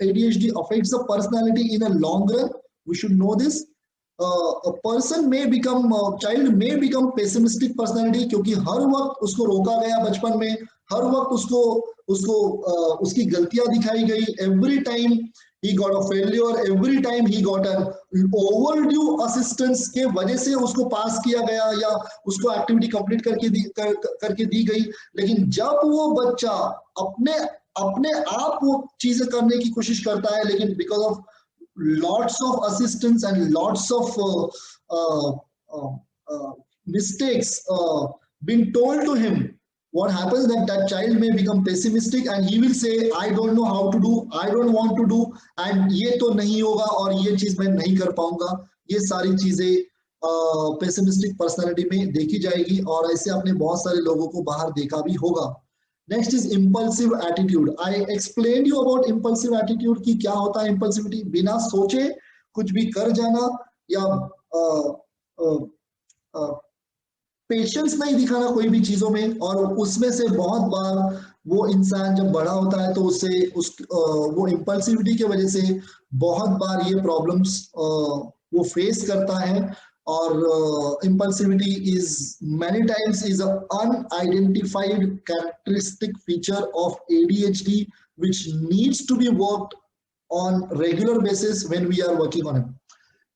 ADHD affects the personality in a long run. We should know this. A person may become, child may become pessimistic personality, क्योंकि हर वक्त उसको रोका गया बचपन में, हर वक्त उसको उसको उसकी गलतियां दिखाई गई. Every time he got a failure, every time he got an overdue assistance के वजह से उसको पास किया गया या उसको एक्टिविटी कंप्लीट करके दी गई. लेकिन जब वो बच्चा अपने आप वो चीजें करने की कोशिश करता है, लेकिन because of lots of assistance and lots of mistakes being told to him, what happens that child may become pessimistic and he will say, I don't know how to do, I don't want to do, and ये तो नहीं होगा और ये चीज मैं नहीं कर पाऊंगा. ये सारी चीजें pessimistic personality में देखी जाएगी और ऐसे आपने बहुत सारे लोगों को बाहर देखा भी होगा. Next is impulsive attitude. I explained you about impulsive attitude कि क्या होता है impulsivity. बिना सोचे कुछ भी कर जाना या पेशेंस नहीं दिखाना कोई भी चीजों में, और उसमें से बहुत बार वो इंसान जब बड़ा होता है तो उससे वो impulsivity के वजह से बहुत बार ये प्रॉब्लम्स वो फेस करता है. और impulsivity is many times is an unidentified characteristic feature of ADHD which needs to be worked on regular basis when we are working on it.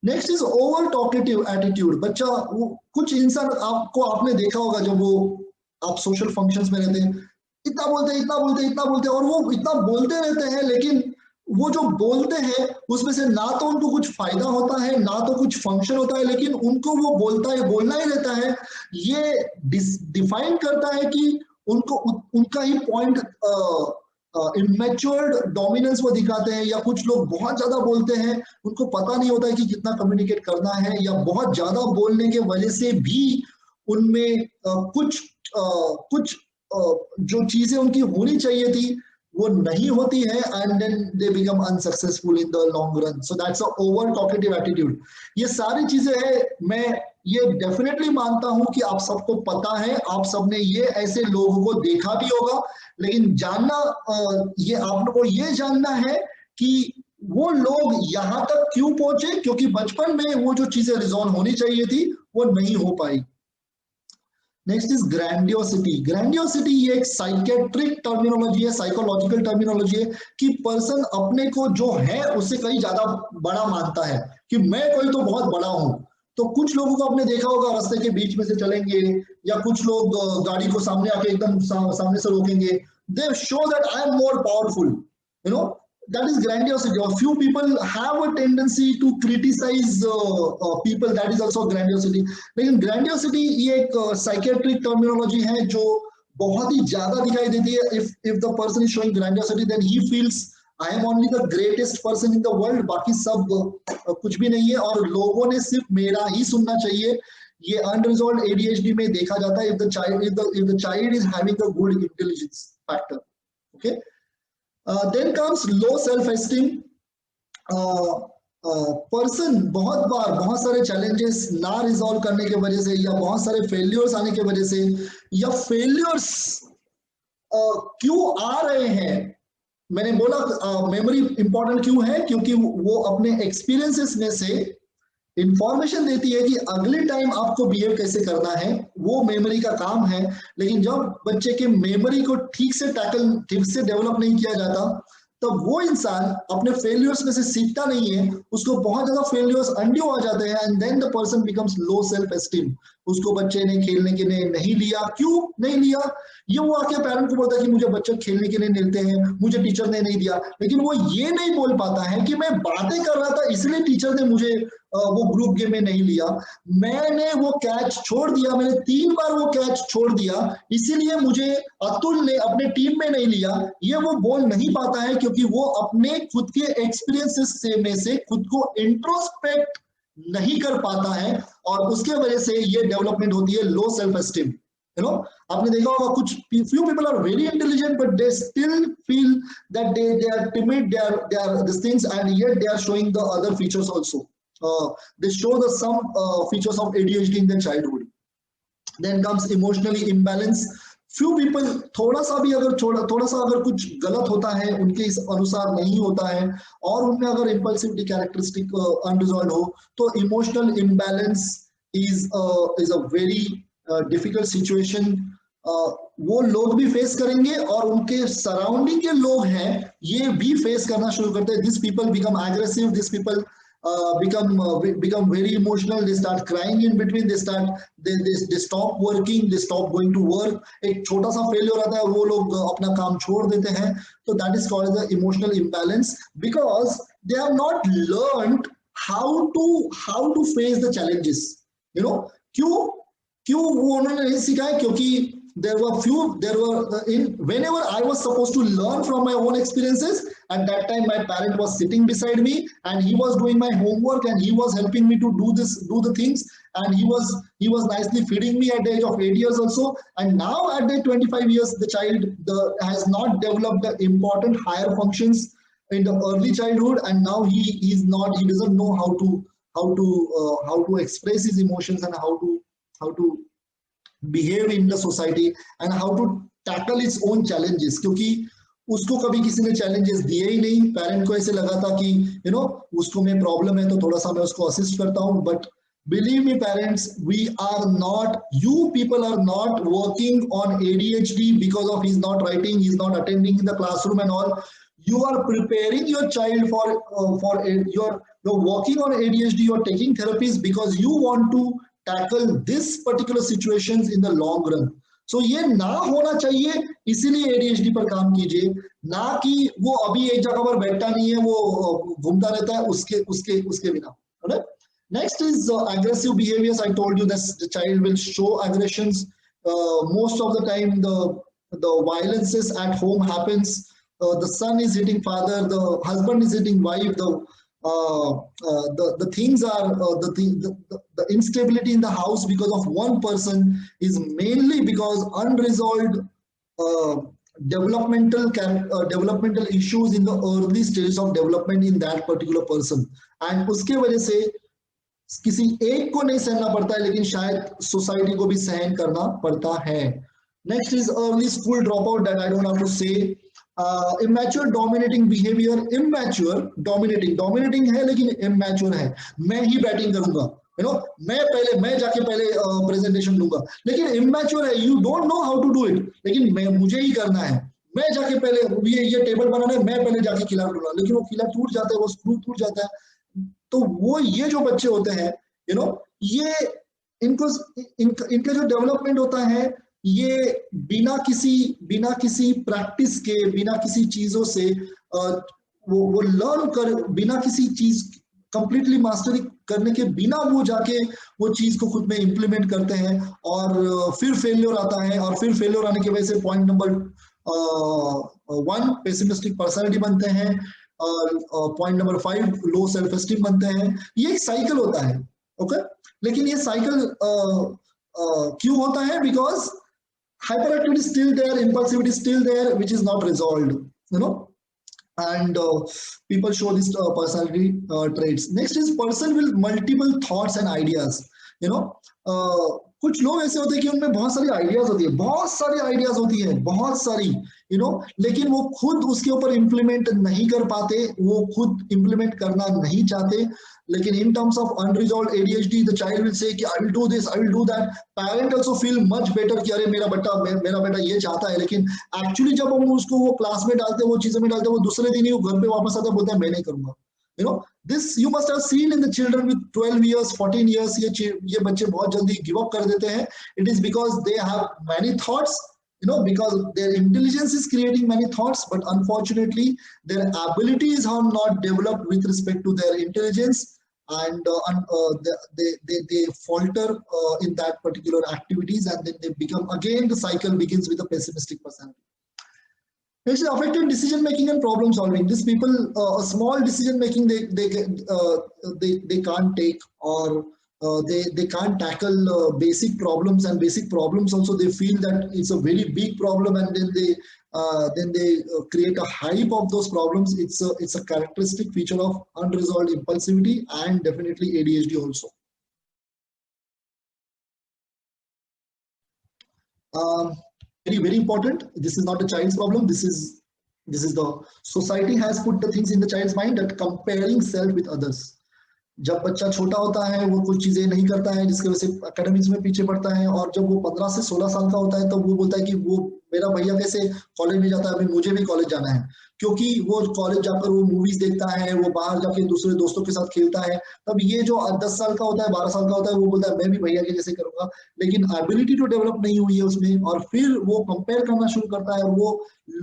Next is over talkative attitude. बच्चा कुछ इंसान आपने देखा होगा जब वो आप सोशल फंक्शंस में रहते हैं, इतना बोलते हैं और वो इतना बोलते रहते हैं, लेकिन वो जो बोलते हैं उसमें से ना तो उनको कुछ फायदा होता है ना तो कुछ फंक्शन होता है, लेकिन उनको वो बोलना ही रहता है. ये डिफाइन करता है कि उनको उनका ही पॉइंट इमेच्योर्ड डोमिनेंस वो दिखाते हैं. या कुछ लोग बहुत ज्यादा बोलते हैं, उनको पता नहीं होता है कि कितना कम्युनिकेट करना है, या बहुत ज्यादा बोलने के वजह से भी उनमें कुछ जो चीजें उनकी होनी चाहिए थी वो नहीं होती है, and then they become unsuccessful in the long run. So that's a over talkative attitude. ये सारी चीजें हैं. मैं ये डेफिनेटली मानता हूं कि आप सबको पता है, आप सबने ये ऐसे लोगों को देखा भी होगा, लेकिन जानना ये आप लोगों को ये जानना है कि वो लोग यहाँ तक क्यों पहुंचे, क्योंकि बचपन में वो जो चीजें रिजॉल्व होनी चाहिए थी वो नहीं हो पाई. Next is grandiosity. ग्रैंडियोसिटी ये एक साइकेट्रिक टर्मिनोलॉजी है, साइकोलॉजिकल टर्मिनोलॉजी है कि पर्सन अपने को जो है उससे कहीं ज्यादा बड़ा मानता है कि मैं कोई तो बहुत बड़ा हूं. तो कुछ लोगों को आपने देखा होगा रास्ते के बीच में से चलेंगे, या कुछ लोग गाड़ी को सामने आके एकदम सामने से रोकेंगे. दे show that I am more powerful, you know. That is grandiosity. A few people have a tendency to criticize people. That is also grandiosity. लेकिन grandiosity ये एक psychiatric terminology है जो बहुत ही ज्यादा दिखाई देती है. If the person is showing grandiosity, then he feels I am only the greatest person in the world. बाकी सब कुछ भी नहीं है और लोगों ने सिर्फ मेरा ही सुनना चाहिए. ये unresolved ADHD में देखा जाता है. If the child is having a good intelligence factor, okay. Then comes low self-esteem. Person बहुत सारे चैलेंजेस ना रिजॉल्व करने के वजह से, या बहुत सारे फेलियर्स आने के वजह से, या फेलियर्स क्यों आ रहे हैं. मैंने बोला मेमोरी इंपॉर्टेंट क्यों है, क्योंकि वो अपने एक्सपीरियंसेस में से इंफॉर्मेशन देती है कि अगले टाइम आपको बिहेव कैसे करना है. वो मेमोरी का काम है. लेकिन जब बच्चे के मेमोरी को ठीक से डेवलप नहीं किया जाता, तब वो इंसान अपने फेलियर्स में से सीखता नहीं है. उसको बहुत ज्यादा फेलियर्स अनड्यू आ जाते हैं, and then the person becomes low self esteem. उसको बच्चे ने खेलने के लिए नहीं लिया. क्यों नहीं लिया? ये वो आके पेरेंट को बोलता है कि मुझे बच्चे खेलने के लिए मिलते हैं, मुझे टीचर ने नहीं दिया. लेकिन वो ये नहीं बोल पाता है कि मैं बातें कर रहा था इसलिए टीचर ने मुझे वो ग्रुप गेम में नहीं लिया. मैंने वो कैच छोड़ दिया, मैंने 3 बार वो कैच छोड़ दिया, इसीलिए मुझे अतुल ने अपने टीम में नहीं लिया. ये वो बोल नहीं पाता है क्योंकि वो अपने खुद के एक्सपीरियंसेस में से खुद को इंट्रोस्पेक्ट नहीं कर पाता है, और उसके वजह से ये डेवलपमेंट होती है लो सेल्फ एस्टीम. You know, आपने देखा होगा कुछ few people are very intelligent but they still feel that they are timid, they are these things, and yet they are showing the other features also. They show some features of ADHD in their childhood. Then comes emotionally imbalance. few people थोड़ा सा भी अगर थोड़ा सा अगर कुछ गलत होता है, उनके इस अनुसार नहीं होता है, और उनमें अगर इम्पल्सिविटी कैरेक्टरिस्टिक अनरिजॉल्व हो, तो emotional imbalance is a very difficult situation वो लोग भी फेस करेंगे, और उनके सराउंडिंग के लोग हैं ये भी फेस करना शुरू करते हैं. This people become aggressive, this people become very emotional, they start crying in between, they stop working, they stop going to work. एक छोटा सा फेलियर आता है और वो लोग अपना काम छोड़ देते हैं. तो that is called the emotional imbalance, because they have not learned how to face the challenges. you know क्यों क्यों वो उन्होंने नहीं सीखा है? क्योंकि there were in whenever I was supposed to learn from my own experiences, at that time my parent was sitting beside me and he was doing my homework and he was helping me to do the things, and he was nicely feeding me at the age of 8 years also. And now at the 25 years the child has not developed the important higher functions in the early childhood, and now he doesn't know how to express his emotions and how to behave in the society and how to tackle its own challenges. क्योंकि उसको कभी किसी ने challenges दिए ही नहीं. Parent को ऐसे लगा था कि उसको में प्रॉब्लम है तो थोड़ा सा मैं उसको असिस्ट करता हूँ. But believe me parents, you people are not working on ADHD because of he's not writing, he's not attending in the classroom and all. You are preparing your child you're working on ADHD, you're taking therapies because you want to tackle this particular situations in the long run. So ये ना होना चाहिए, इसीलिए ADHD पर काम कीजिए, ना कि वो अभी एक जगह पर बैठा नहीं है, वो घूमता रहता है उसके बिना. Next is aggressive behaviors. I told you that the child will show aggressions. Most of the time the violences at home happens. The son is hitting father, the husband is hitting wife, the things are the instability in the house because of one person is mainly because unresolved developmental issues in the early stages of development in that particular person. And उसके वजह से किसी एक को नहीं सहना पड़ता है, लेकिन शायद सोसाइटी को भी सहन करना पड़ता है. Next is early school drop out, that I don't have to say. immature dominating behavior. immature dominating है लेकिन immature है. मैं ही बैटिंग करूंगा, मैं जाके पहले प्रेजेंटेशन दूंगा, लेकिन immature है. you don't know how to do it, लेकिन मुझे ही करना है, मैं जाके पहले ये टेबल बनाना है, मैं पहले जाके किला टूटना, लेकिन वो किला टूट जाता है, वो स्क्रू टूट जाता है. तो वो ये जो बच्चे होते हैं, ये इनका जो डेवलपमेंट होता है, ये बिना किसी प्रैक्टिस के, बिना किसी चीजों से वो लर्न कर, बिना किसी चीज कंप्लीटली मास्टरी करने के बिना वो जाके वो चीज को खुद में इंप्लीमेंट करते हैं, और फिर फेलियर आता है, और फिर फेलियर आने की वजह से पॉइंट नंबर 1 पेसिमिस्टिक पर्सनालिटी बनते हैं, पॉइंट नंबर 5 लो सेल्फ एस्टीम बनते हैं. ये एक साइकिल होता है. ओके, लेकिन ये साइकिल क्यों होता है? Because hyperactivity is still there, impulsivity is still there, which is not resolved, and people show this personality traits. Next is person with multiple thoughts and ideas. कुछ लोग ऐसे होते हैं कि उनमें बहुत सारी आइडियाज होती है, बहुत सारी, लेकिन वो खुद उसके ऊपर इम्प्लीमेंट नहीं कर पाते, वो खुद इम्प्लीमेंट करना नहीं चाहते. लेकिन in terms of unresolved ADHD, the child will say कि I will do this, I will do that. Parent also feel much better कि अरे मेरा बेटा ये चाहता है, लेकिन एक्चुअली जब हम उसको वो क्लास में डालते हैं, वो चीजों में डालते हैं, वो दूसरे दिन ही वो घर पे वापस आता है, बोलता है मैं नहीं करूंगा. This you must have seen in the children with 12 years, 14 years. ये बच्चे बहुत जल्दी give up कर देते हैं. It is because they have many thoughts, because their intelligence is creating many thoughts, but unfortunately their abilities are not developed with respect to their intelligence, and they falter in that particular activities, and then they become, again the cycle begins with a pessimistic personality. Next is affected decision making and problem solving. These people, a small decision making they can't take, or they can't tackle basic problems, and basic problems also they feel that it's a very big problem, and then they create a hype of those problems. It's a characteristic feature of unresolved impulsivity and definitely ADHD also. very important. This is not a child's problem. This is the society has put the things in the child's mind that comparing self with others. जब बच्चा छोटा होता है वो कुछ चीजें नहीं करता है जिसकी वजह से एकेडमिक्स में पीछे पड़ता है, और जब वो 15 से 16 साल का होता है तो वो बोलता है कि वो मेरा भैया कैसे कॉलेज में जाता है, अभी मुझे भी कॉलेज जाना है, क्योंकि वो कॉलेज जाकर वो मूवीज देखता है, वो बाहर जाके दूसरे दोस्तों के साथ खेलता है। तब ये जो 10 साल का होता है, 12 साल का होता है, वो बोलता है मैं भी भैया के जैसे करूंगा, लेकिन एबिलिटी तो डेवलप नहीं हुई है उसमें, और फिर वो कंपेयर करना शुरू करता है। वो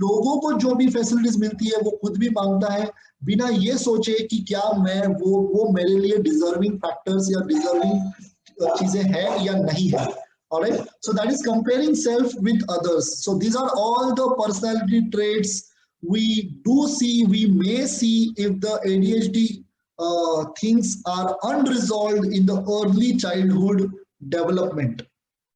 लोगों को जो भी फैसिलिटीज मिलती है वो खुद भी मांगता है, बिना ये सोचे कि क्या मैं वो मेरे लिए डिजर्विंग फैक्टर्स या डिजर्विंग चीजें हैं या नहीं है। Alright, so that is comparing self with others. So these are all the personality traits we do see, we may see if the ADHD things are unresolved in the early childhood development.